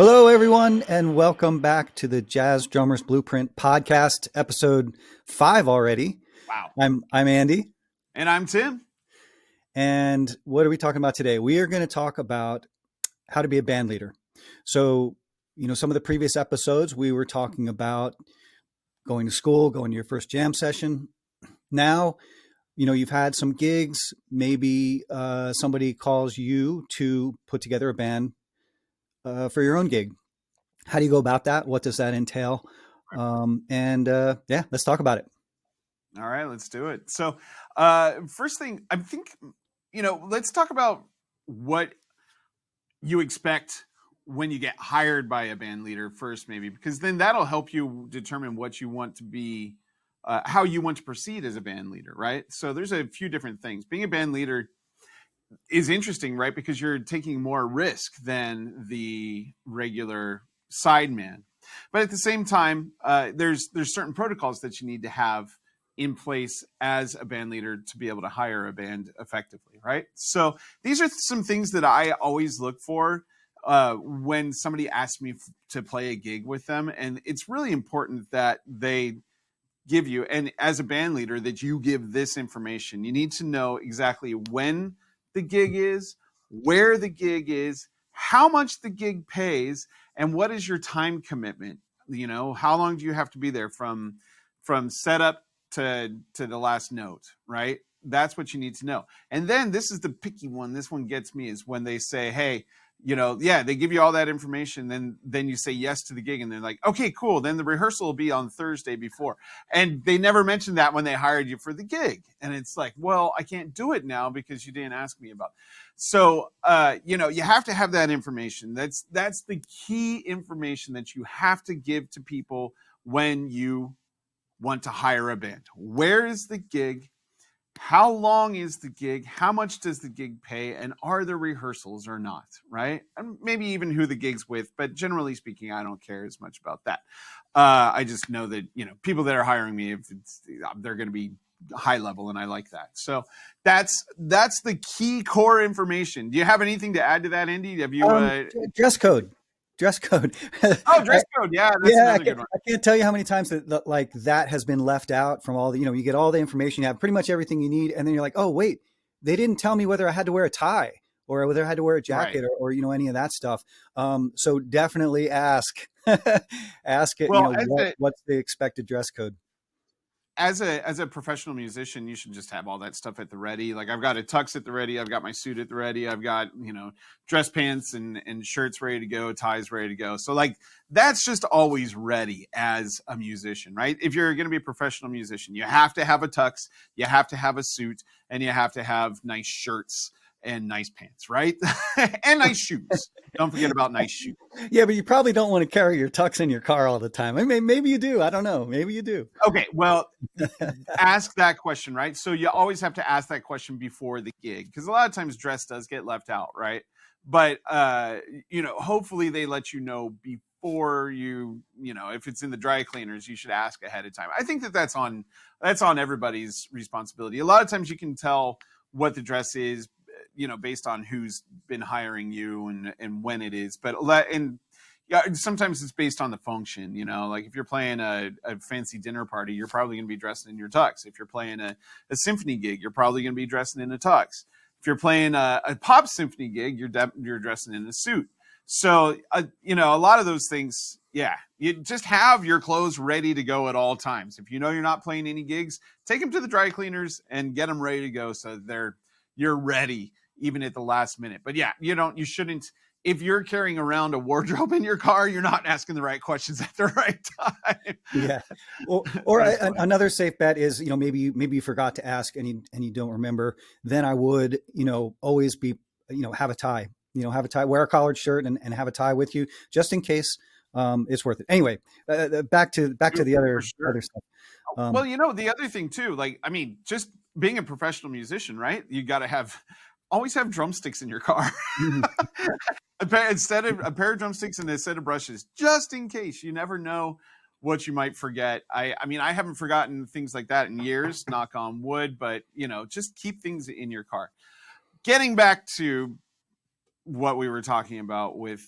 Hello, everyone, and welcome back to the Jazz Drummers Blueprint podcast, episode 5 already. Wow. I'm Andy. And I'm Tim. And what are we talking about today? We are going to talk about how to be a band leader. So, some of the previous episodes, we were talking about going to school, going to your first jam session. Now, you've had some gigs. Maybe somebody calls you to put together a band for your own gig. How do you go about that? What does that entail? Let's talk about it. All right, let's do it. So, first thing, I think, let's talk about what you expect when you get hired by a band leader first, maybe, because then that'll help you determine what you want to be, how you want to proceed as a band leader, right? So there's a few different things. Being a band leader is interesting, right? Because you're taking more risk than the regular sideman. But at the same time, there's certain protocols that you need to have in place as a band leader to be able to hire a band effectively, right? So these are some things that I always look for when somebody asks me to play a gig with them. And it's really important that they give you, and as a band leader, that you give this information. You need to know exactly when the gig is, where the gig is, how much the gig pays, and what is your time commitment. How long do you have to be there from setup to the last note, right? That's what you need to know. And then this is the picky one. This one gets me, is when they say, hey, they give you all that information. Then you say yes to the gig, and they're like, okay, cool. Then the rehearsal will be on Thursday before. And they never mentioned that when they hired you for the gig. And it's like, well, I can't do it now because you didn't ask me about it. So, you have to have that information. That's the key information that you have to give to people when you want to hire a band. Where is the gig? How long is the gig? How much does the gig pay? And are there rehearsals or not, right? And maybe even who the gig's with, but generally speaking, I don't care as much about that. I just know that, people that are hiring me, they're going to be high level, and I like that. So that's the key core information. Do you have anything to add to that, Andy? Have you dress code? Dress code. Oh, dress code. Yeah, that's another good one. I can't tell you how many times that has been left out from all the, you get all the information, you have pretty much everything you need. And then you're like, oh, wait, they didn't tell me whether I had to wear a tie or whether I had to wear a jacket, right, or any of that stuff. So definitely ask it. Well, what's the expected dress code? As a professional musician, you should just have all that stuff at the ready. Like, I've got a tux at the ready. I've got my suit at the ready. I've got, dress pants and shirts ready to go, ties ready to go. So like, that's just always ready as a musician, right? If you're going to be a professional musician, you have to have a tux, you have to have a suit, and you have to have nice shirts and nice pants, right? And nice shoes. Don't forget about nice shoes. Yeah, but you probably don't want to carry your tux in your car all the time. I mean, maybe you do. I don't know. Maybe you do. Okay, well, ask that question, right? So you always have to ask that question before the gig, because a lot of times dress does get left out, right? But, hopefully they let you know before if it's in the dry cleaners, you should ask ahead of time. I think that's on everybody's responsibility. A lot of times you can tell what the dress is, based on who's been hiring you and when it is. But sometimes it's based on the function, like if you're playing a fancy dinner party, you're probably going to be dressed in your tux. If you're playing a symphony gig, you're probably going to be dressing in a tux. If you're playing a pop symphony gig, you're dressing in a suit. So, a lot of those things, you just have your clothes ready to go at all times. If you're not playing any gigs, take them to the dry cleaners and get them ready to go so you're ready even at the last minute. But you shouldn't, if you're carrying around a wardrobe in your car, you're not asking the right questions at the right time. Yeah. Or another safe bet is, maybe you forgot to ask and you don't remember. Then I would, always be, have a tie, wear a collared shirt and have a tie with you just in case. It's worth it. Anyway, back to the other stuff. Well, the other thing too, just being a professional musician, right? You got to always have drumsticks in your car. Instead of a pair of drumsticks and a set of brushes, just in case. You never know what you might forget. I haven't forgotten things like that in years, knock on wood, but just keep things in your car. Getting back to what we were talking about with,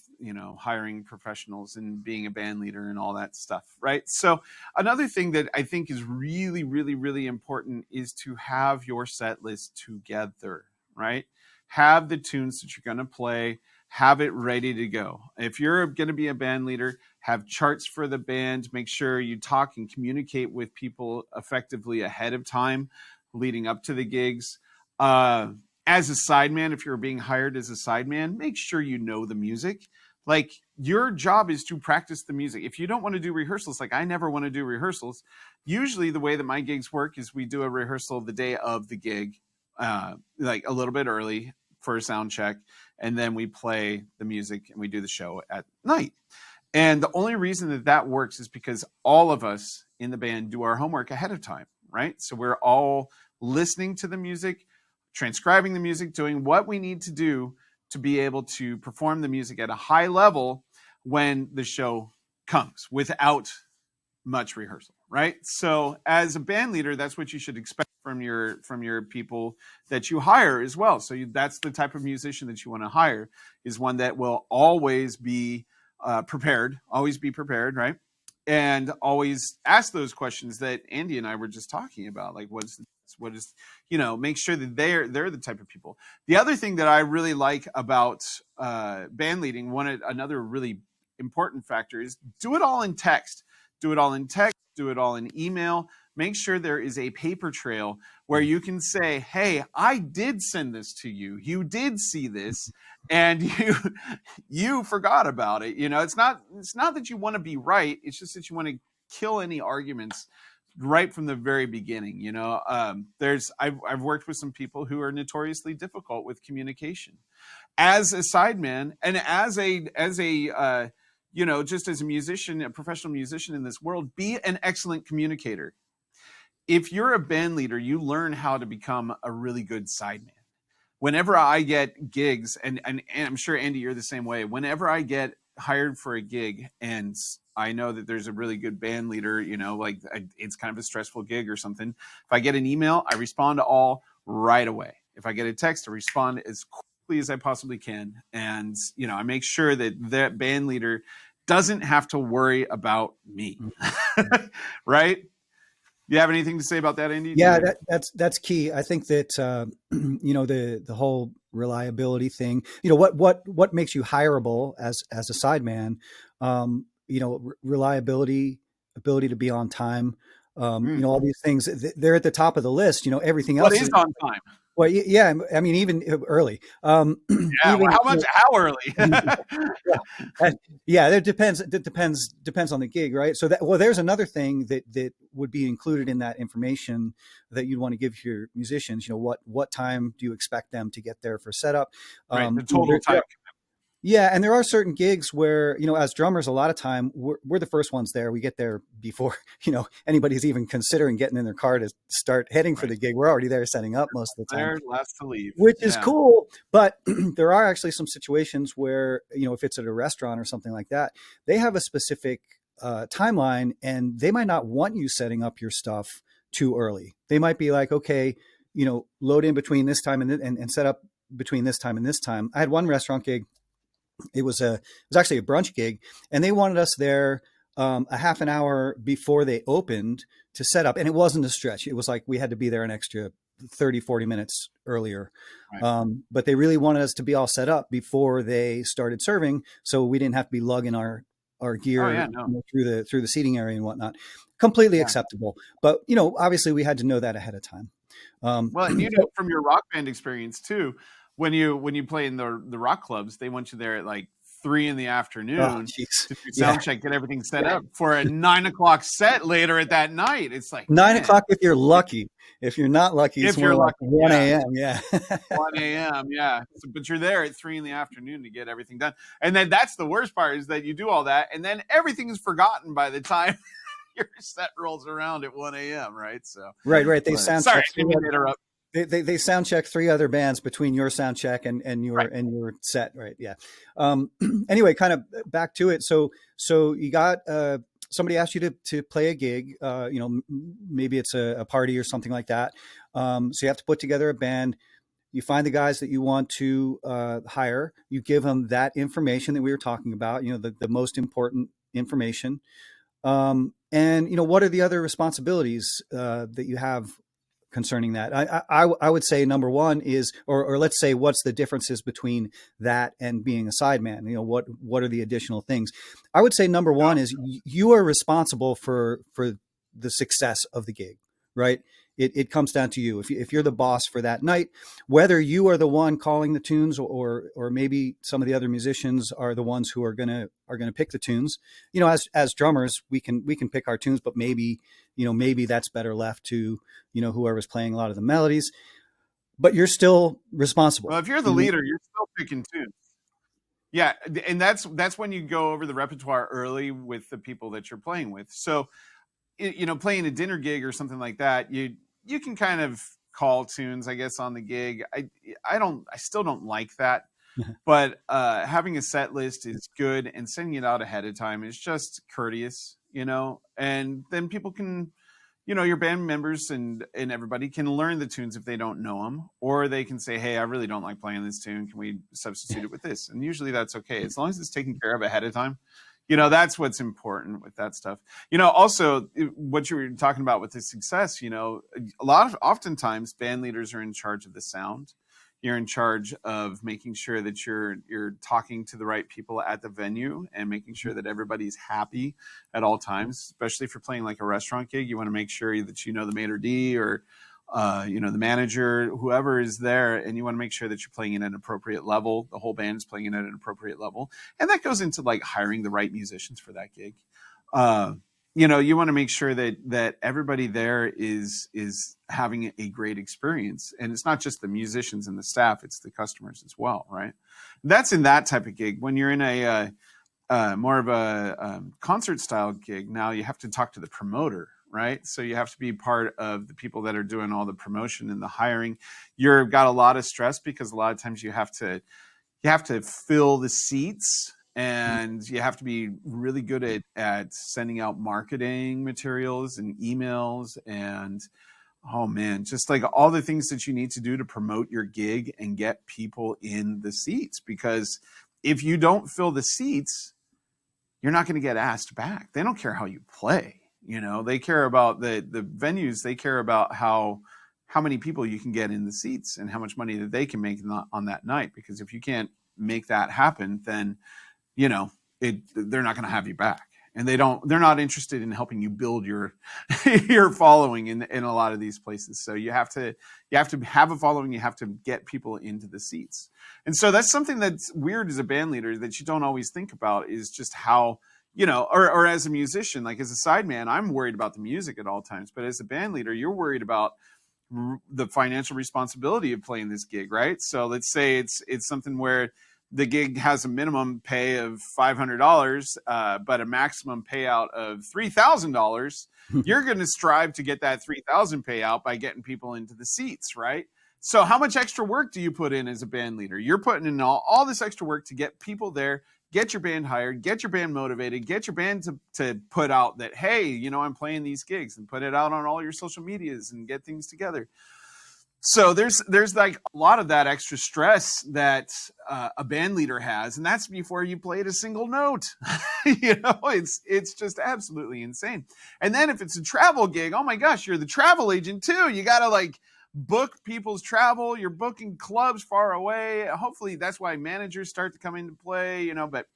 hiring professionals and being a band leader and all that stuff, right? So another thing that I think is really, really, really important is to have your set list together, right? Have the tunes that you're going to play, have it ready to go. If you're going to be a band leader, have charts for the band. Make sure you talk and communicate with people effectively ahead of time leading up to the gigs. As a sideman, if you're being hired as a sideman, make sure you know the music. Like, your job is to practice the music. If you don't want to do rehearsals, like I never want to do rehearsals, usually the way that my gigs work is we do a rehearsal the day of the gig, like a little bit early for a sound check, and then we play the music and we do the show at night. And the only reason that that works is because all of us in the band do our homework ahead of time, right? So we're all listening to the music, transcribing the music, doing what we need to do to be able to perform the music at a high level when the show comes without much rehearsal, right? So as a band leader, that's what you should expect from your people that you hire as well. So that's the type of musician that you want to hire, is one that will always be prepared, right? And always ask those questions that Andy and I were just talking about, like what is make sure that they're the type of people. The other thing that I really like about band leading, another really important factor, is do it all in text. Do it all in text, do it all in email. Make sure there is a paper trail where you can say, hey, I did send this to you. You did see this, and you forgot about it. It's not that you want to be right. It's just that you want to kill any arguments right from the very beginning. I've worked with some people who are notoriously difficult with communication. As a sideman and as a just as a musician, a professional musician in this world, be an excellent communicator. If you're a band leader, you learn how to become a really good sideman. Whenever I get gigs, and I'm sure, Andy, you're the same way. Whenever I get hired for a gig and I know that there's a really good band leader, it's kind of a stressful gig or something, if I get an email, I respond to all right away. If I get a text, I respond as quickly as I possibly can. And, I make sure that that band leader doesn't have to worry about me. Right? You have anything to say about that, Andy? Yeah, that's key. I think that the whole reliability thing. What makes you hireable as a sideman? Reliability, ability to be on time. All these things. They're at the top of the list. Everything What else is on time? Well, yeah. I mean, even early. Yeah. Even How early? yeah, it depends. It depends on the gig, right? So there's another thing that would be included in that information that you'd want to give your musicians. What time do you expect them to get there for setup? Right. The total time. Yeah, and there are certain gigs where, as drummers, a lot of time we're the first ones there. We get there before, anybody's even considering getting in their car to start heading for the gig. We're already there setting up most of the time. There, last to leave. Which is cool. But there are actually some situations where, if it's at a restaurant or something like that, they have a specific timeline, and they might not want you setting up your stuff too early. They might be like, okay, load in between this time and set up between this time and this time. I had one restaurant gig. It was actually a brunch gig, and they wanted us there a half an hour before they opened to set up. And it wasn't a stretch. It was like we had to be there an extra 30, 40 minutes earlier. Right. But they really wanted us to be all set up before they started serving, so we didn't have to be lugging our gear through the seating area and whatnot. Completely acceptable. But, obviously we had to know that ahead of time. Well, from your rock band experience too, when you play in the rock clubs, they want you there at like 3 p.m. to do sound check, get everything set up for a 9 o'clock set later at that night. It's like 9 o'clock if you're lucky. If you're not lucky, it's more like 1 a.m. Yeah. 1 a.m. Yeah. But you're there at 3 p.m. to get everything done. And then that's the worst part, is that you do all that and then everything is forgotten by the time your set rolls around at 1 a.m. Right. So right. They sound sorry, I didn't mean to interrupt. They sound check 3 other bands between your sound check and your set. Right. Yeah. Anyway, kind of back to it. So you got, somebody asked you to play a gig, maybe it's a party or something like that. So you have to put together a band. You find the guys that you want to hire. You give them that information that we were talking about. The most important information. And what are the other responsibilities that you have concerning that? I would say number one is, or let's say, what's the differences between that and being a sideman? What are the additional things? I would say number one is you are responsible for the success of the gig, right? It comes down to you. If you're the boss for that night, whether you are the one calling the tunes, or maybe some of the other musicians are the ones who are gonna pick the tunes. As drummers, we can pick our tunes, but maybe that's better left to whoever's playing a lot of the melodies. But you're still responsible. Well, if you're the leader, you're still picking tunes. Yeah, and that's when you go over the repertoire early with the people that you're playing with. So, playing a dinner gig or something like that, you can kind of call tunes, I guess, on the gig. I still don't like that, but having a set list is good, and sending it out ahead of time is just courteous, and then people can, your band members and everybody can learn the tunes if they don't know them, or they can say, hey, I really don't like playing this tune, can we substitute it with this? And usually that's okay, as long as it's taken care of ahead of time. That's what's important with that stuff. Also, what you were talking about with the success, oftentimes band leaders are in charge of the sound. You're in charge of making sure that you're talking to the right people at the venue and making sure that everybody's happy at all times, especially if you're playing like a restaurant gig. You want to make sure that the maitre d', or the manager, whoever is there, and you want to make sure that you're playing it at an appropriate level. The whole band is playing it at an appropriate level. And that goes into like hiring the right musicians for that gig. You want to make sure that everybody there is having a great experience. And it's not just the musicians and the staff, it's the customers as well, right? That's in that type of gig. When you're in a more of a concert style gig, now you have to talk to the promoter, right? So you have to be part of the people that are doing all the promotion and the hiring. You've got a lot of stress because a lot of times you have to fill the seats, and you have to be really good at sending out marketing materials and emails, and oh man, just like all the things that you need to do to promote your gig and get people in the seats. Because if you don't fill the seats, you're not going to get asked back. They don't care how you play. They care about the venues. They care about how many people you can get in the seats and how much money that they can make on that night. Because if you can't make that happen, then they're not going to have you back. And they're not interested in helping you build your your following in a lot of these places. So you have to have a following. You have to get people into the seats. And so that's something that's weird as a band leader that you don't always think about, is just how, or as a musician, like as a sideman, I'm worried about the music at all times. But as a band leader, you're worried about the financial responsibility of playing this gig, right? So let's say it's something where the gig has a minimum pay of $500, but a maximum payout of $3,000. You're going to strive to get that $3,000 payout by getting people into the seats, right? So how much extra work do you put in as a band leader? You're putting in all this extra work to get people there, get your band hired, get your band motivated, get your band to put out that, hey, I'm playing these gigs, and put it out on all your social medias and get things together. So there's like a lot of that extra stress that a band leader has, and that's before you played a single note. It's just absolutely insane. And then if it's a travel gig, oh my gosh, you're the travel agent too. You got to like book people's travel. You're booking clubs far away. Hopefully that's why managers start to come into play, but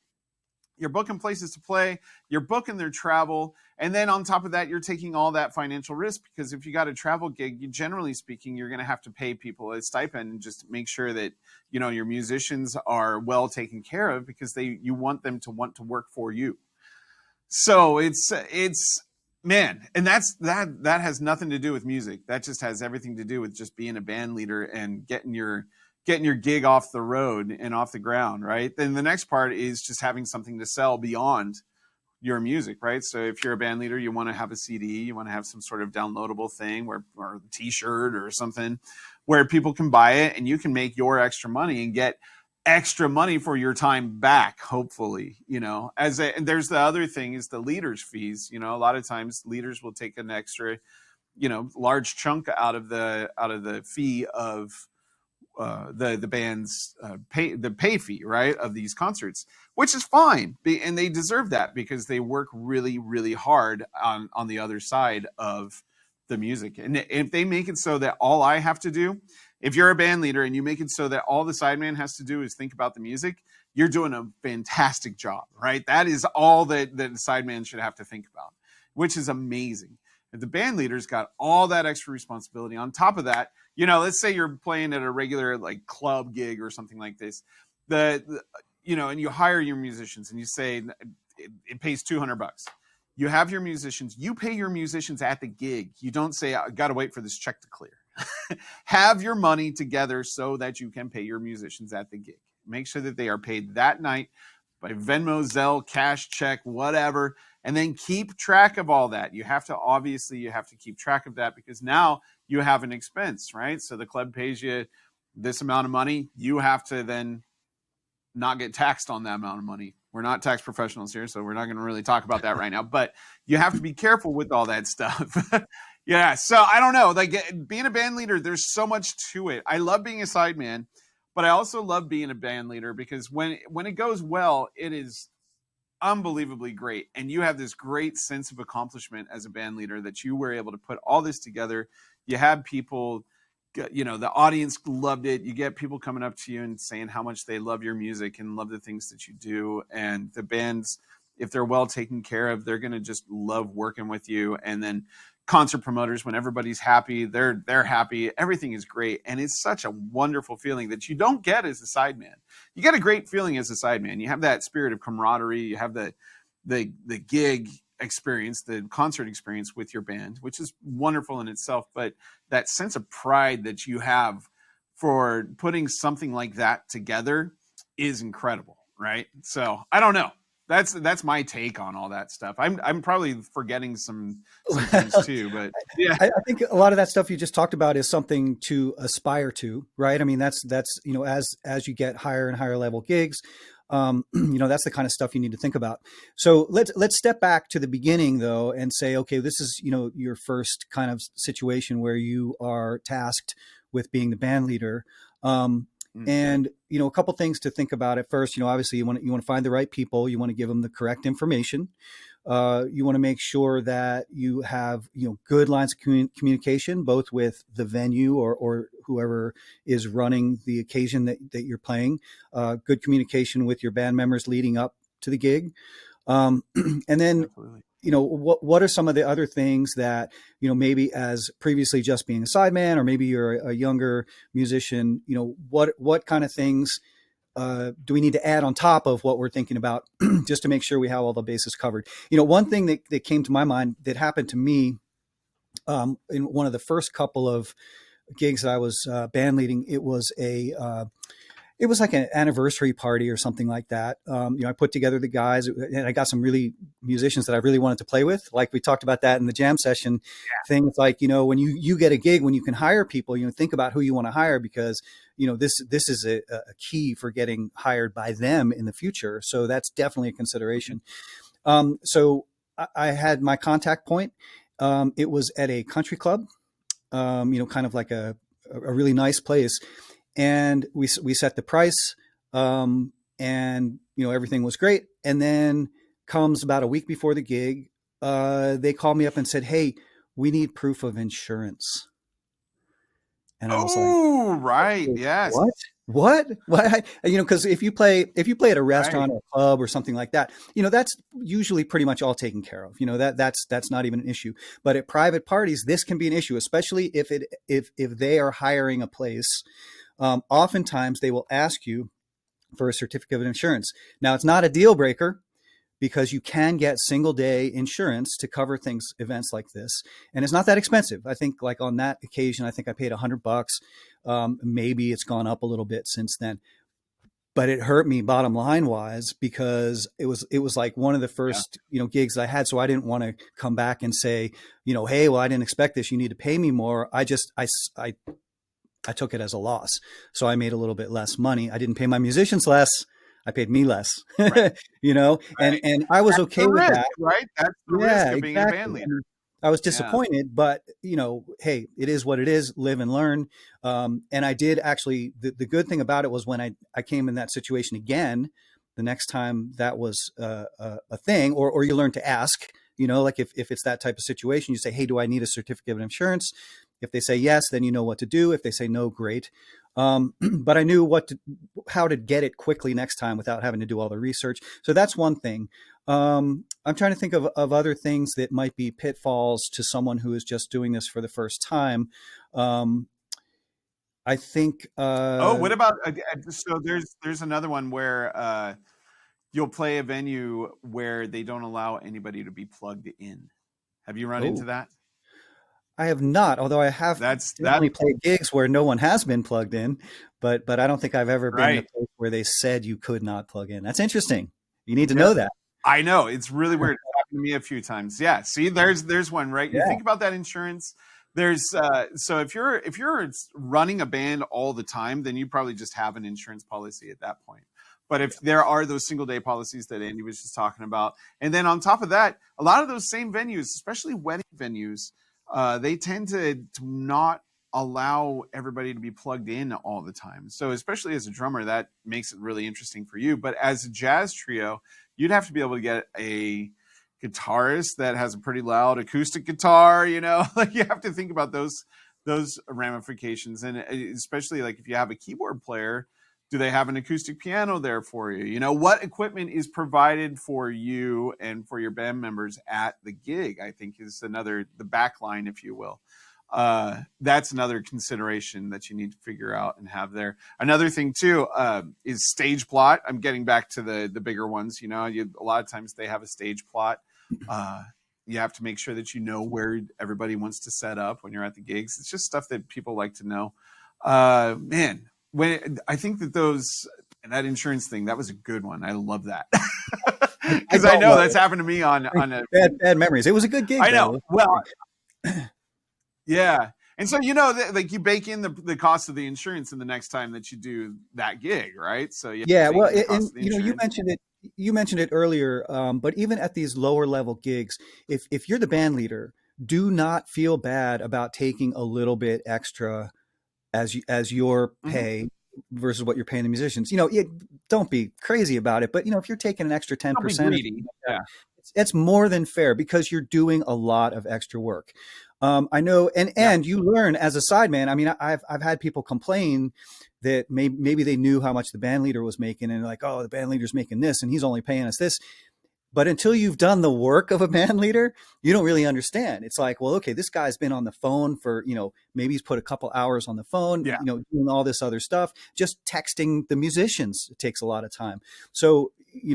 you're booking places to play, you're booking their travel, and then on top of that, you're taking all that financial risk, because if you got a travel gig, generally speaking, you're going to have to pay people a stipend and just make sure that your musicians are well taken care of, because you want them to want to work for you. So it's man, and that has nothing to do with music. That just has everything to do with just being a band leader and getting your gig off the road and off the ground, right? Then the next part is just having something to sell beyond your music, right? So if you're a band leader, you want to have a CD, you want to have some sort of downloadable thing or a t-shirt or something where people can buy it, and you can make your extra money and get extra money for your time back, hopefully. And there's the other thing is the leaders' fees. A lot of times leaders will take an extra, large chunk out of the fee of the band's pay fee, right, of these concerts, which is fine, and they deserve that because they work really really hard on the other side of the music. And if they make it so that all I have to do, if you're a band leader and you make it so that all the sideman has to do is think about the music, you're doing a fantastic job, right? That is all that the sideman should have to think about, which is amazing. If the band leader's got all that extra responsibility on top of that, let's say you're playing at a regular like club gig or something like this, and you hire your musicians and you say it pays $200. You have your musicians, you pay your musicians at the gig. You don't say, I got to wait for this check to clear. Have your money together so that you can pay your musicians at the gig. Make sure that they are paid that night by Venmo, Zelle, cash, check, whatever, and then keep track of all that. You have to keep track of that because now you have an expense, right? So the club pays you this amount of money. You have to then not get taxed on that amount of money. We're not tax professionals here, so we're not going to really talk about that right now, but you have to be careful with all that stuff. Yeah. So I don't know, like being a band leader, there's so much to it. I love being a sideman, but I also love being a band leader because when it goes well, it is unbelievably great. And you have this great sense of accomplishment as a band leader that you were able to put all this together. You had people, the audience loved it. You get people coming up to you and saying how much they love your music and love the things that you do. And the bands, if they're well taken care of, they're going to just love working with you. And then concert promoters, when everybody's happy, they're happy. Everything is great. And it's such a wonderful feeling that you don't get as a sideman. You get a great feeling as a sideman. You have that spirit of camaraderie. You have the gig experience, the concert experience with your band, which is wonderful in itself. But that sense of pride that you have for putting something like that together is incredible, right? So I don't know. That's my take on all that stuff. I'm probably forgetting some things too, but yeah. I think a lot of that stuff you just talked about is something to aspire to, right? I mean, that's as you get higher and higher level gigs, that's the kind of stuff you need to think about. So let's step back to the beginning though and say, okay, this is your first kind of situation where you are tasked with being the band leader. And, a couple things to think about at first, obviously you want to find the right people. You want to give them the correct information. You want to make sure that you have, good lines of communication, both with the venue or whoever is running the occasion that you're playing, good communication with your band members leading up to the gig. And then, absolutely. What are some of the other things that, maybe as previously just being a sideman, or maybe you're a younger musician, what kind of things do we need to add on top of what we're thinking about just to make sure we have all the bases covered? One thing that came to my mind that happened to me in one of the first couple of gigs that I was band leading, it was like an anniversary party or something like that. I put together the guys and I got some really musicians that I really wanted to play with. Like we talked about that in the jam session thing. It's like, when you get a gig, when you can hire people, think about who you want to hire because, this is a key for getting hired by them in the future. So that's definitely a consideration. So I had my contact point. It was at a country club, kind of like a really nice place. And we set the price, and everything was great. And then comes about a week before the gig, they called me up and said, "Hey, we need proof of insurance." And I was like, "Oh, right, yes." What? Because if you play at a restaurant or a club or something like that, that's usually pretty much all taken care of. That's not even an issue. But at private parties, this can be an issue, especially if they are hiring a place. Oftentimes they will ask you for a certificate of insurance. Now it's not a deal breaker because you can get single day insurance to cover events like this. And it's not that expensive. I think like on that occasion, I think I paid $100. Maybe it's gone up a little bit since then, but it hurt me bottom line wise because it was like one of the first, gigs I had. So I didn't want to come back and say, hey, well, I didn't expect this. You need to pay me more. I took it as a loss. So I made a little bit less money. I didn't pay my musicians less. I paid me less, right. and I was okay with that. Right. That's the risk of being a band leader. I was Yeah. disappointed, but hey, it is what it is. Live and learn. And I did actually. The good thing about it was when I came in that situation again, the next time that was a thing, or you learn to ask. Like if it's that type of situation, you say, hey, do I need a certificate of insurance? If they say yes, then you know what to do. If they say no, great. But I knew how to get it quickly next time without having to do all the research. So that's one thing. I'm trying to think of other things that might be pitfalls to someone who is just doing this for the first time. Um, I think, Oh, what about so there's another one where you'll play a venue where they don't allow anybody to be plugged in. Have you run into oh, that? I have not, although I have That definitely played gigs where no one has been plugged in, but I don't think I've ever been in a right. place where they said you could not plug in. That's interesting. You need to Yeah. know that. I know, it's really weird. It's happened to me a few times. Yeah. See, there's one, right? You Yeah. think about that insurance. There's so if you're running a band all the time, then you probably just have an insurance policy at that point. But if there are those single day policies that Andy was just talking about, and then on top of that, a lot of those same venues, especially wedding venues, they tend to not allow everybody to be plugged in all the time. So especially as a drummer, that makes it really interesting for you. But as a jazz trio, you'd have to be able to get a guitarist that has a pretty loud acoustic guitar, like you have to think about those ramifications. And especially like if you have a keyboard player, do they have an acoustic piano there for you? What equipment is provided for you and for your band members at the gig, I think is the back line, if you will. That's another consideration that you need to figure out and have there. Another thing too is stage plot. I'm getting back to the bigger ones. A lot of times they have a stage plot. You have to make sure that you know where everybody wants to set up when you're at the gigs. It's just stuff that people like to know. Man, when I think that insurance thing, that was a good one. I love that I because I don't know love that's it. happened to me on a. Bad memories. It was a good gig I know. though. Well, yeah. And so, like you bake in the cost of the insurance in the next time that you do that gig, right? So you have to Yeah, bake well, in the cost and of the you insurance. mentioned it. You mentioned it earlier, but even at these lower level gigs, if you're the band leader, do not feel bad about taking a little bit extra as your Mm-hmm. pay versus what you're paying the musicians. Don't be crazy about it, but if you're taking an extra ten Don't be percent or greedy. something like that, Yeah. it's more than fair because you're doing a lot of extra work. I know, and Yeah. you learn as a sideman. I mean, I've had people complain that maybe they knew how much the band leader was making, and they're like, oh, the band leader's making this, and he's only paying us this. But until you've done the work of a band leader, you don't really understand. It's like, well, okay, this guy's been on the phone for, maybe he's put a couple hours on the phone, Yeah. doing all this other stuff. Just texting the musicians, it takes a lot of time. So, It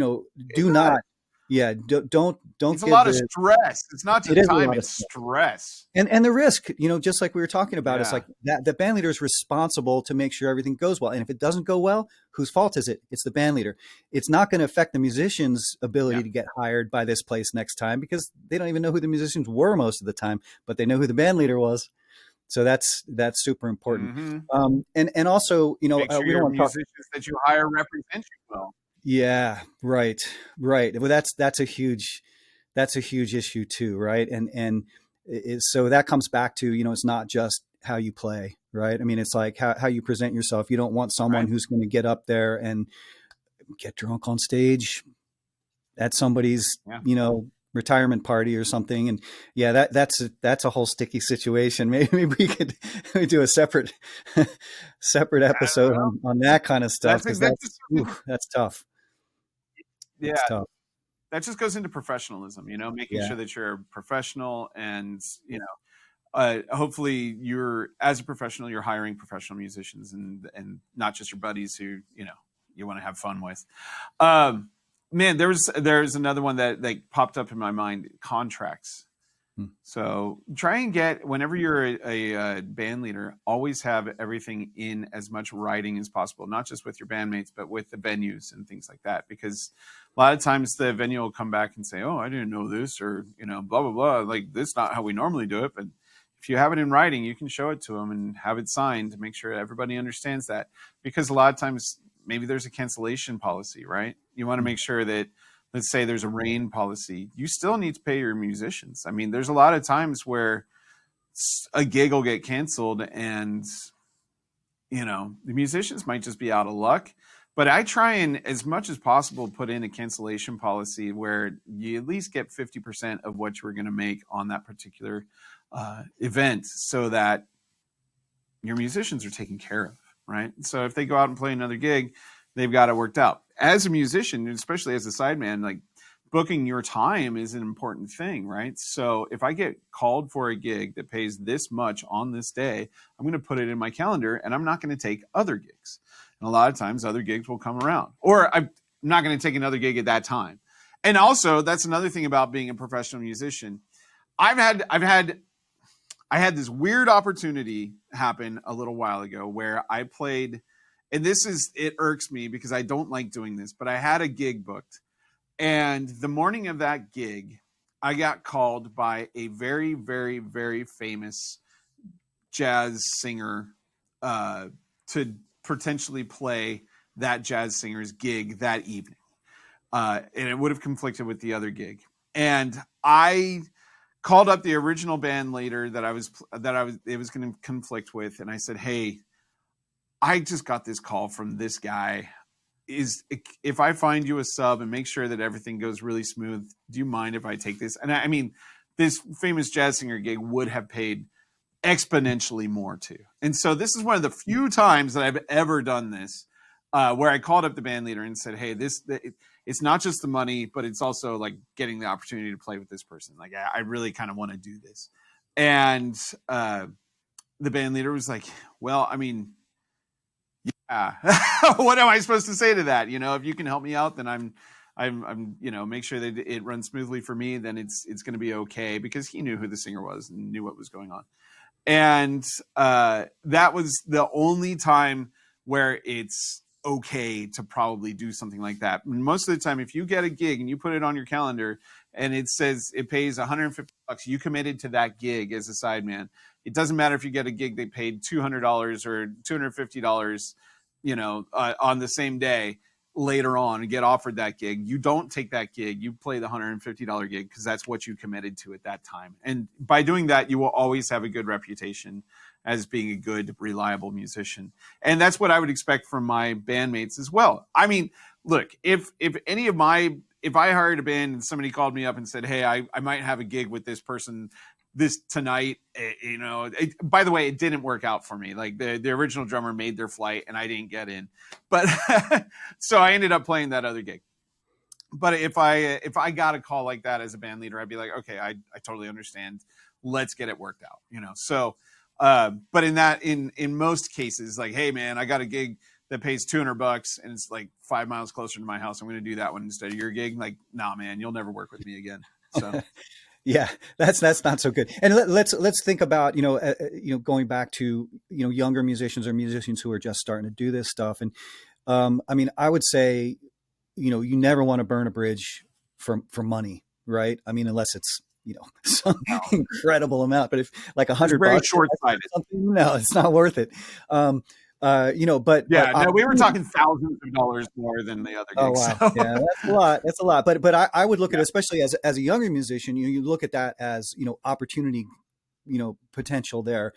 do does. not, yeah, don't It's a give lot of stress. It's not it just is a time, lot of it's stuff. stress. And the risk, just like we were talking about, it's Yeah. like that the band leader is responsible to make sure everything goes well. And if it doesn't go well, whose fault is it? It's the band leader. It's not going to affect the musician's Yeah. ability to get hired by this place next time because they don't even know who the musicians were most of the time, but they know who the band leader was. So that's super important. Mm-hmm. And also, Make sure we don't your want to talk. musicians that you hire represent you well. Yeah, right, right. Well, that's a huge issue too, right? And so that comes back to it's not just how you play, right? I mean, it's like how you present yourself. You don't want someone Right. who's going to get up there and get drunk on stage at somebody's Yeah. retirement party or something. And yeah, that's a whole sticky situation. Maybe we do a separate episode Well, on that kind of stuff because that just that's tough. yeah, It's tough. that just goes into professionalism, making Yeah. sure that you're a professional and, hopefully you're as a professional, you're hiring professional musicians and not just your buddies who, you want to have fun with. Um, Man, there's another one that popped up in my mind, contracts. Hmm. So try and get, whenever you're a band leader, always have everything in as much writing as possible, not just with your bandmates, but with the venues and things like that. Because a lot of times the venue will come back and say, oh, I didn't know this, or, blah, blah, blah. Like, this is not how we normally do it. But if you have it in writing, you can show it to them and have it signed to make sure everybody understands that. Because a lot of times maybe there's a cancellation policy, right? You want to make sure that let's say there's a rain policy, you still need to pay your musicians. I mean, there's a lot of times where a gig will get canceled, and the musicians might just be out of luck. But I try and, as much as possible, put in a cancellation policy where you at least get 50% of what you were going to make on that particular event, so that your musicians are taken care of, right? So if they go out and play another gig, they've got it worked out. As a musician, especially as a sideman, like, booking your time is an important thing, right? So if I get called for a gig that pays this much on this day, I'm going to put it in my calendar, and I'm not going to take other gigs. And a lot of times other gigs will come around, or I'm not going to take another gig at that time. And also, that's another thing about being a professional musician. I had this weird opportunity happen a little while ago where I played, and it irks me because I don't like doing this, but I had a gig booked. And the morning of that gig, I got called by a very, very, very famous jazz singer to potentially play that jazz singer's gig that evening. And it would have conflicted with the other gig. And I called up the original band leader that it was going to conflict with, and I said, "Hey, I just got this call from this guy. If I find you a sub and make sure that everything goes really smooth, do you mind if I take this?" And I mean, this famous jazz singer gig would have paid exponentially more too. And so this is one of the few times that I've ever done this, where I called up the band leader and said, "Hey, it's not just the money, but it's also like getting the opportunity to play with this person. Like, I really kind of want to do this." And the band leader was like, "Well, I mean, yeah, what am I supposed to say to that? If you can help me out, then I'm make sure that it runs smoothly for me, then it's going to be okay," because he knew who the singer was and knew what was going on. And that was the only time where it's okay to probably do something like that. Most of the time, if you get a gig and you put it on your calendar and it says it pays $150, you committed to that gig as a sideman. It doesn't matter if you get a gig they paid $200 or $250, on the same day later on and get offered that gig. You don't take that gig. You play the $150 gig because that's what you committed to at that time. And by doing that, you will always have a good reputation as being a good, reliable musician. And that's what I would expect from my bandmates as well. I mean, look, if I hired a band and somebody called me up and said, "Hey, I might have a gig with this person this tonight," by the way, it didn't work out for me. Like, the original drummer made their flight and I didn't get in, but so I ended up playing that other gig. But if I got a call like that as a band leader, I'd be like, "Okay, I totally understand. Let's get it worked out." So, but in most cases, like, "Hey man, I got a gig that pays $200 and it's like 5 miles closer to my house. I'm going to do that one instead of your gig." Like, "Nah, man, you'll never work with me again." So. Yeah, that's not so good. And let's think about going back to younger musicians or musicians who are just starting to do this stuff. And I mean, I would say you never want to burn a bridge for money, right? I mean, unless it's some incredible amount. But if like $100, very short-sighted. No, it's not worth it. But we were talking thousands of dollars more than the other gigs. Oh wow, so. Yeah, that's a lot. But I would look at it, especially as a younger musician, you look at that as opportunity, potential there.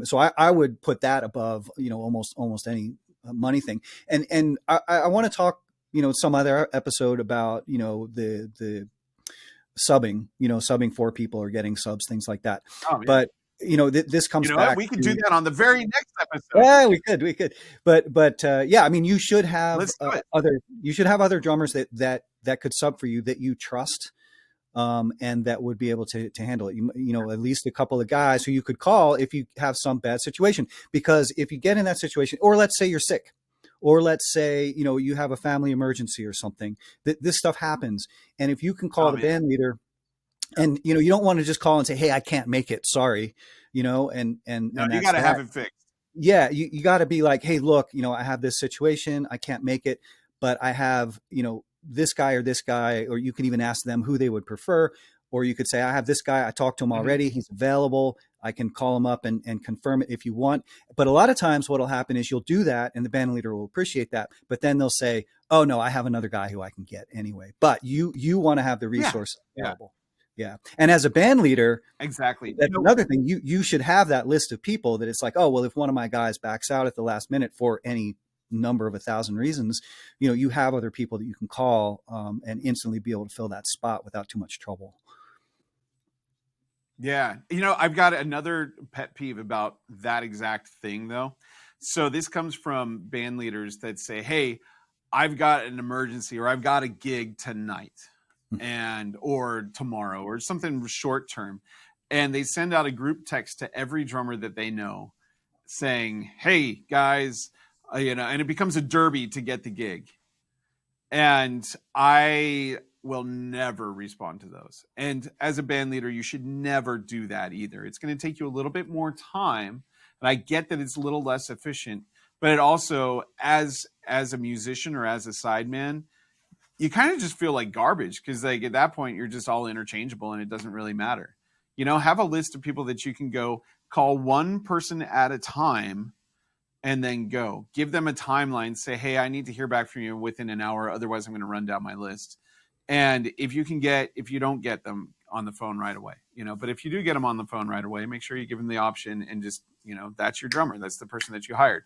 So I would put that above almost any money thing. And I want to talk some other episode about the subbing, subbing for people or getting subs, things like that. Oh, yeah. But this comes back. We could do that on the very next episode. Yeah, we could. But yeah, I mean, you should have other drummers that could sub for you that you trust, and that would be able to handle it. At least a couple of guys who you could call if you have some bad situation. Because if you get in that situation, or let's say you're sick, or let's say you have a family emergency or something, this stuff happens, and if you can call the band leader. And you don't want to just call and say, "Hey, I can't make it. Sorry," and you got to have it fixed. Yeah, you got to be like, "Hey, look, I have this situation. I can't make it, but I have this guy or this guy," or you can even ask them who they would prefer. or you could say, I have this guy, I talked to him Mhm. already, he's available, I can call him up and confirm it if you want. But a lot of times what'll happen is you'll do that and the band leader will appreciate that, but then they'll say, oh no, I have another guy who I can get anyway. But you want to have the Yeah. resource Yeah. available. Yeah. And as a band leader, Exactly. that's another thing. You should have that list of people that it's like, oh, well, if one of my guys backs out at the last minute for any number of 1,000 reasons, you have other people that you can call and instantly be able to fill that spot without too much trouble. Yeah. I've got another pet peeve about that exact thing, though. So this comes from band leaders that say, hey, I've got an emergency or I've got a gig tonight or tomorrow or something short term. And they send out a group text to every drummer that they know saying, hey, guys, and it becomes a derby to get the gig. And I will never respond to those. And as a band leader, you should never do that either. It's going to take you a little bit more time. And I get that it's a little less efficient, but it also, as a musician or as a sideman, you kind of just feel like garbage because like at that point you're just all interchangeable and it doesn't really matter. Have a list of people that you can go call one person at a time and then go give them a timeline, say, hey, I need to hear back from you within an hour, otherwise I'm going to run down my list. And if you don't get them on the phone right away, but if you do get them on the phone right away, make sure you give them the option and just, that's your drummer, that's the person that you hired.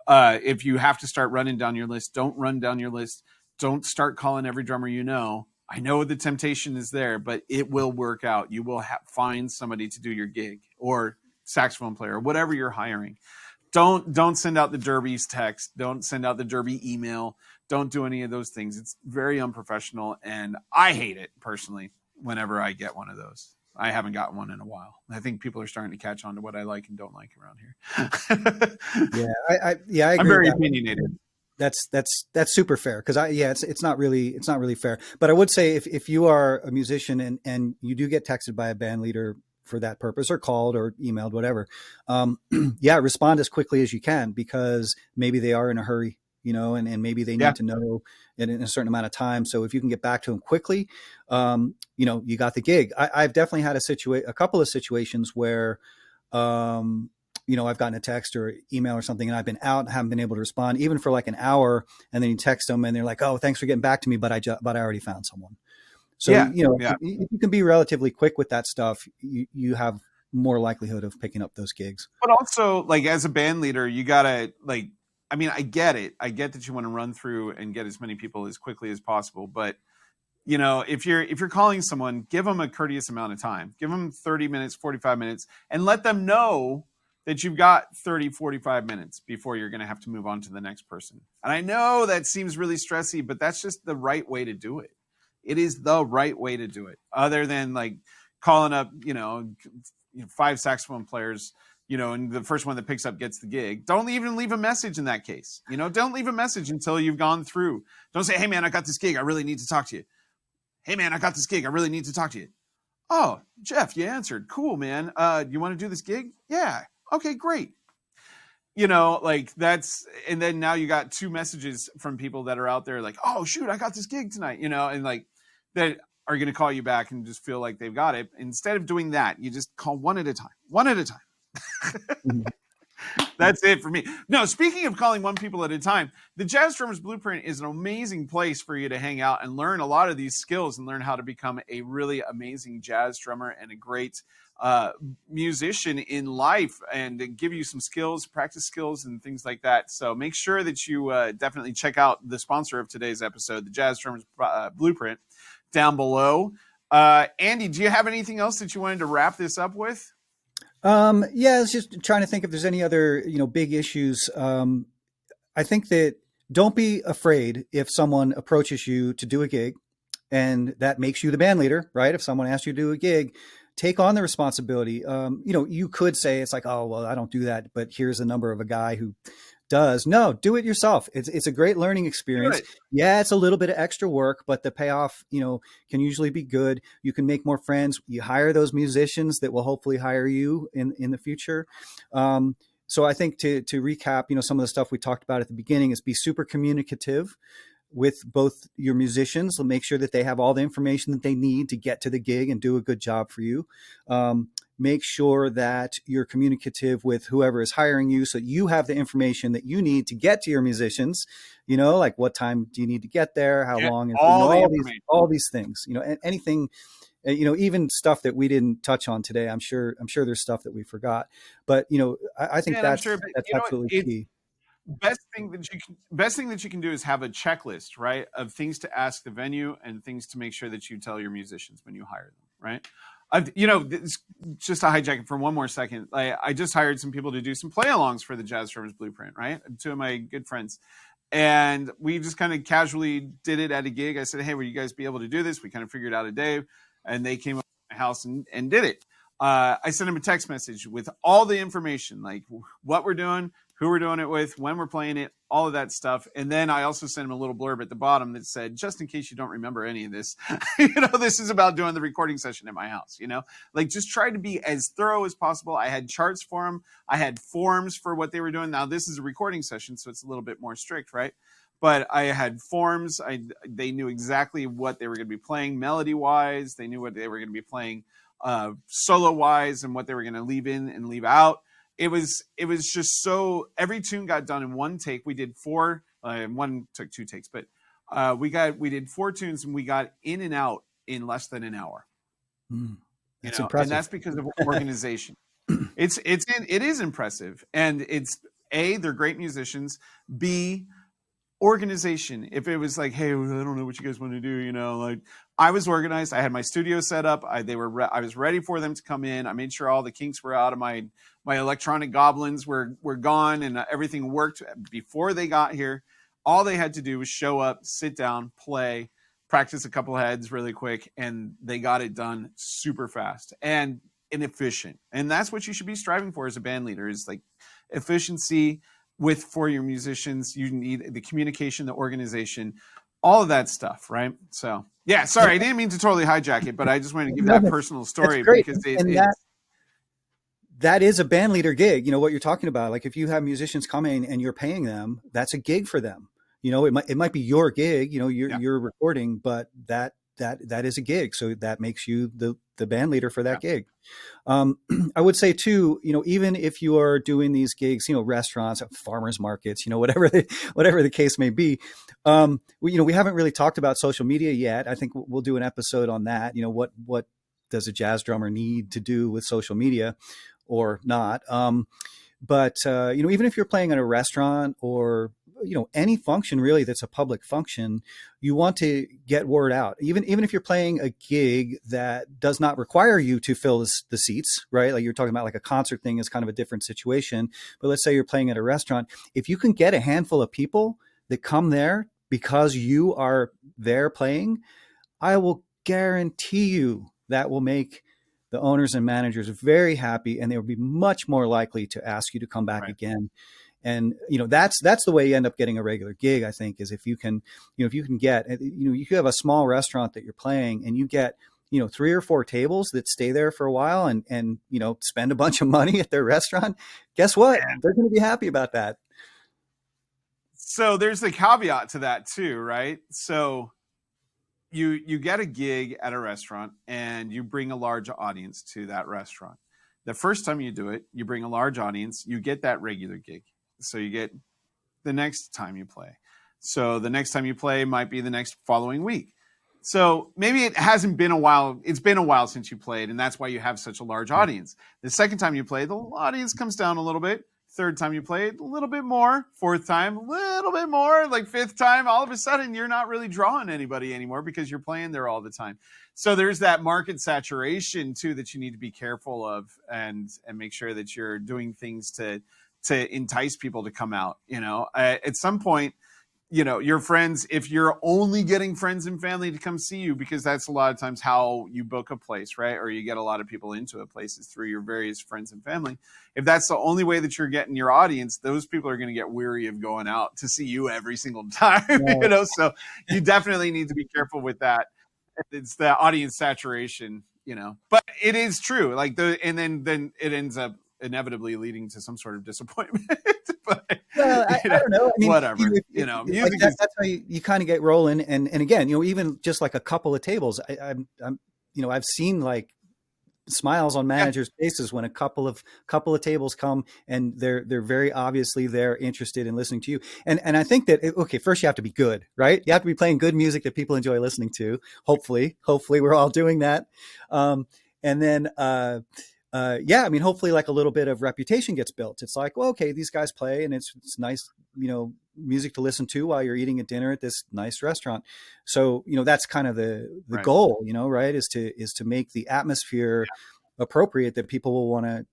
If you have to start running down your list, don't run down your list. Don't start calling every drummer I know the temptation is there, but it will work out. You will find somebody to do your gig or saxophone player or whatever you're hiring. Don't send out the derbies text. Don't send out the derby email. Don't do any of those things. It's very unprofessional, and I hate it personally whenever I get one of those. I haven't gotten one in a while. I think people are starting to catch on to what I like and don't like around here. Yeah, I agree. I'm very opinionated. That's super fair because it's not really fair. But I would say if you are a musician and you do get texted by a band leader for that purpose or called or emailed, whatever, respond as quickly as you can because maybe they are in a hurry, and maybe they need to know in a certain amount of time. So if you can get back to them quickly, you got the gig. I've definitely had a couple of situations where, I've gotten a text or email or something and I've been out and haven't been able to respond even for like an hour. And then you text them and they're like, oh, thanks for getting back to me. But I already found someone. So, if you can be relatively quick with that stuff, you have more likelihood of picking up those gigs. But also, like, as a band leader, you gotta I get it. I get that you want to run through and get as many people as quickly as possible. But if you're calling someone, give them a courteous amount of time. Give them 30 minutes, 45 minutes, and let them know that you've got 30, 45 minutes before you're going to have to move on to the next person. And I know that seems really stressy, but that's just the right way to do it. It is the right way to do it. Other than like calling up, 5 saxophone players, and the first one that picks up gets the gig. Don't even leave a message in that case. Don't leave a message until you've gone through. Don't say, hey man, I got this gig. I really need to talk to you. Hey man, I got this gig. I really need to talk to you. Oh, Jeff, you answered. Cool, man. You want to do this gig? Yeah. Okay, great. That's, and then now you got 2 messages from people that are out there like, oh shoot, I got this gig tonight, and like that are going to call you back and just feel like they've got it. Instead of doing that, you just call one at a time. That's it for me. No, speaking of calling one people at a time, the Jazz Drummers Blueprint is an amazing place for you to hang out and learn a lot of these skills and learn how to become a really amazing jazz drummer and a great musician in life, and give you some skills, practice skills, and things like that. So make sure that you definitely check out the sponsor of today's episode, the Jazz Drummers Blueprint, down below. Andy, do you have anything else that you wanted to wrap this up with? I was just trying to think if there's any other, big issues. I think that don't be afraid if someone approaches you to do a gig and that makes you the band leader, right? If someone asks you to do a gig, take on the responsibility. You could say it's like, oh, well, I don't do that, but here's the number of a guy who does. No, do it yourself. It's a great learning experience. Yeah, it's a little bit of extra work, but the payoff, can usually be good. You can make more friends. You hire those musicians that will hopefully hire you in the future. So I think to recap, some of the stuff we talked about at the beginning is be super communicative. with both your musicians, make sure that they have all the information that they need to get to the gig and do a good job for you. Make sure that you're communicative with whoever is hiring you, so you have the information that you need to get to your musicians. Like what time do you need to get there? How Get long is all the information. all these things. Anything. Even stuff that we didn't touch on today. I'm sure there's stuff that we forgot, but I think And I'm sure, but that's you know what? absolutely It's key. best thing that you can do is have a checklist, right, of things to ask the venue and things to make sure that you tell your musicians when you hire them, right? Just to hijack it for one more second. I just hired some people to do some play-alongs for the Jazz Drummers Blueprint, right? Two of my good friends, and we just kind of casually did it at a gig. I said, "Hey, will you guys be able to do this?" We kind of figured out a day, and they came up to my house and did it. I sent them a text message with all the information, like what we're doing, who we're doing it with, when we're playing it, all of that stuff. And then I also sent him a little blurb at the bottom that said, just in case you don't remember any of this, this is about doing the recording session at my house, like just try to be as thorough as possible. I had charts for them. I had forms for what they were doing. Now this is a recording session, so it's a little bit more strict, right? But I had forms. They knew exactly what they were going to be playing melody wise. They knew what they were going to be playing solo wise and what they were going to leave in and leave out. It was just so every tune got done in one take. We did four, one took two takes, but we did four tunes and we got in and out in less than an hour. That's impressive. And impressive. that's because of organization. It is impressive. And it's A, they're great musicians. B, organization. If it was like, hey, I don't know what you guys want to do, like I was organized. I had my studio set up. I was ready for them to come in. I made sure all the kinks were out of my electronic goblins were gone and everything worked before they got here. All they had to do was show up, sit down, play, practice a couple heads really quick, and they got it done super fast and efficient. And that's what you should be striving for as a band leader, is like efficiency. For your musicians, you need the communication, the organization, all of that stuff, right? So, yeah, sorry, I didn't mean to totally hijack it, but I just wanted to give that personal story because that is a band leader gig. What you're talking about. Like if you have musicians coming and you're paying them, that's a gig for them. It might be your gig. You're recording, but that is a gig. So that makes you the band leader for that gig. I would say too, even if you are doing these gigs, restaurants, farmers markets, whatever the case may be, we haven't really talked about social media yet. I think we'll do an episode on that. What does a jazz drummer need to do with social media or not? But even if you're playing at a restaurant or any function really that's a public function, you want to get word out. Even if you're playing a gig that does not require you to fill the seats, right? Like you're talking about, like a concert thing is kind of a different situation. But let's say you're playing at a restaurant. If you can get a handful of people that come there because you are there playing, I will guarantee you that will make the owners and managers very happy, and they will be much more likely to ask you to come back again. And that's the way you end up getting a regular gig, I think, is if you can get, you have a small restaurant that you're playing and you get 3 or 4 tables that stay there for a while and spend a bunch of money at their restaurant. Guess what? They're going to be happy about that. So there's the caveat to that too, right? So you get a gig at a restaurant and you bring a large audience to that restaurant. The first time you do it, you bring a large audience, you get that regular gig. So you get the next time you play. So the next time you play might be the next following week. So maybe it hasn't been a while. It's been a while since you played, and that's why you have such a large audience. The second time you play, the audience comes down a little bit. Third time you play, a little bit more. Fourth time, a little bit more. Like fifth time, all of a sudden, you're not really drawing anybody anymore because you're playing there all the time. So there's that market saturation too that you need to be careful of and make sure that you're doing things to entice people to come out. At some point, your friends, if you're only getting friends and family to come see you, because that's a lot of times how you book a place, right? Or you get a lot of people into a place is through your various friends and family. If that's the only way that you're getting your audience, those people are going to get weary of going out to see you every single time, so you definitely need to be careful with that. It's the audience saturation, but it is true. And then it ends up inevitably leading to some sort of disappointment. Well, You know, don't know. I mean, whatever. like Music that, is that's how you kind of get rolling. And again, even just like a couple of tables, I'm, I've seen like smiles on yeah, managers' faces when a couple of tables come and they're very obviously they're interested in listening to you. And I think that okay, first you have to be good, right? You have to be playing good music that people enjoy listening to. Hopefully we're all doing that. And then yeah, I mean, hopefully like a little bit of reputation gets built. It's like, well, okay, these guys play and it's nice, music to listen to while you're eating a dinner at this nice restaurant. So, that's kind of the right. goal, right? Is to make the atmosphere appropriate that people will want to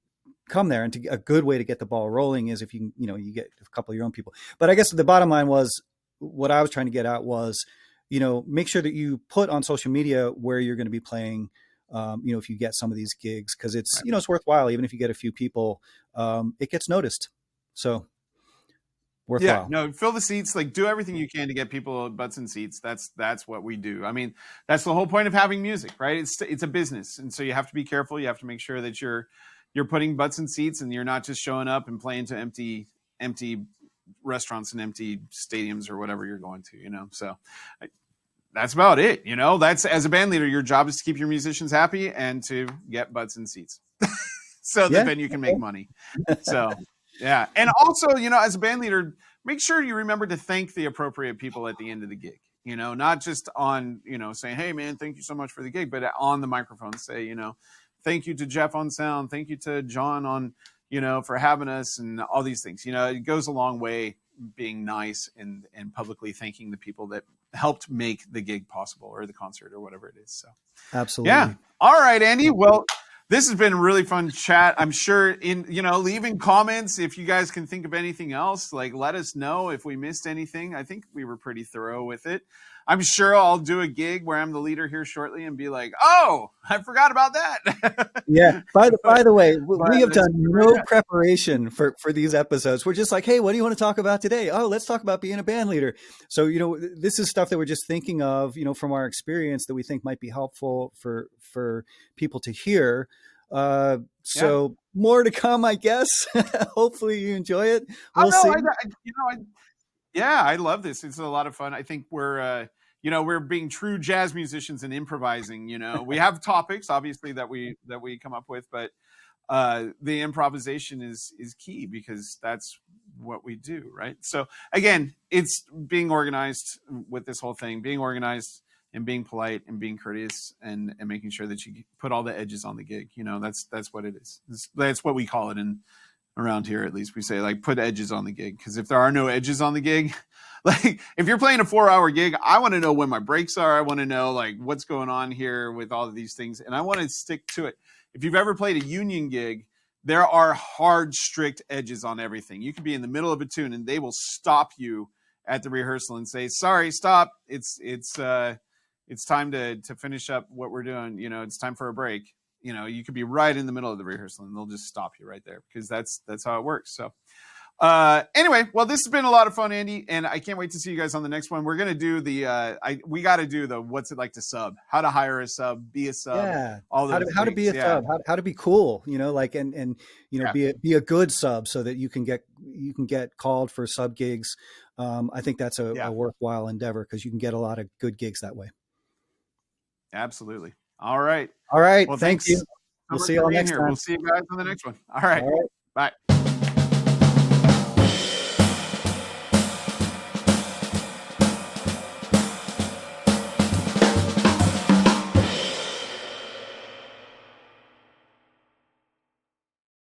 come there. And a good way to get the ball rolling is if you get a couple of your own people. But I guess the bottom line was what I was trying to get at was, make sure that you put on social media where you're going to be playing. If you get some of these gigs, because it's, Right. it's worthwhile. Even if you get a few people, it gets noticed. So Yeah, worthwhile. no, fill the seats, like do everything you can to get people butts in seats. That's what we do. I mean, that's the whole point of having music, right? It's a business. And so you have to be careful. You have to make sure that you're putting butts in seats and you're not just showing up and playing to empty restaurants and empty stadiums or whatever you're going to. So that's about it. That's, as a band leader, your job is to keep your musicians happy and to get butts in seats so that Yeah. then you can make money. So yeah. And also, as a band leader, make sure you remember to thank the appropriate people at the end of the gig, not just on, saying, hey man, thank you so much for the gig, but on the microphone, say, thank you to Jeff on sound. Thank you to John on, for having us and all these things. It goes a long way being nice and publicly thanking the people that helped make the gig possible or the concert or whatever it is. So yeah. Absolutely. All right, Andy. Well, this has been a really fun chat. I'm sure leaving comments, if you guys can think of anything else, like let us know if we missed anything. I think we were pretty thorough with it. I'm sure I'll do a gig where I'm the leader here shortly and be like, oh, I forgot about that. Yeah. By the way, But we have that's done where we're no at. preparation for these episodes. We're just like, hey, what do you want to talk about today? Oh, let's talk about being a band leader. So, this is stuff that we're just thinking of, from our experience that we think might be helpful for people to hear. Yeah. So more to come, I guess. Hopefully you enjoy it. Oh We'll no, see. yeah, I love this. It's a lot of fun. I think we're being true jazz musicians and improvising. We have topics obviously that we come up with, but the improvisation is key because that's what we do, right? So again, it's being organized with this whole thing, being organized and being polite and being courteous and making sure that you put all the edges on the gig. That's what it is. That's what we call it in around here. At least we say like put edges on the gig, because if there are no edges on the gig, like if you're playing a 4-hour gig, I want to know when my breaks are. I want to know like what's going on here with all of these things, and I want to stick to it. If you've ever played a union gig, there are hard, strict edges on everything. You could be in the middle of a tune and they will stop you at the rehearsal and say, sorry, stop. It's time to finish up what we're doing. It's time for a break. You could be right in the middle of the rehearsal and they'll just stop you right there, because that's how it works. So anyway, well, this has been a lot of fun, Andy, and I can't wait to see you guys on the next one. We're gonna do we got to do the what's it like to sub, how to hire a sub, be a sub, Yeah. all How those to be things. a Yeah, sub, how to be cool, like, and yeah, be a good sub so that you can get called for sub gigs. I think that's a yeah, worthwhile endeavor because you can get a lot of good gigs that way. absolutely. All right. All right. Well, Thank thanks you. so We'll much see you for all being next here. We'll time. see you guys on the next one. All right. All right. Bye.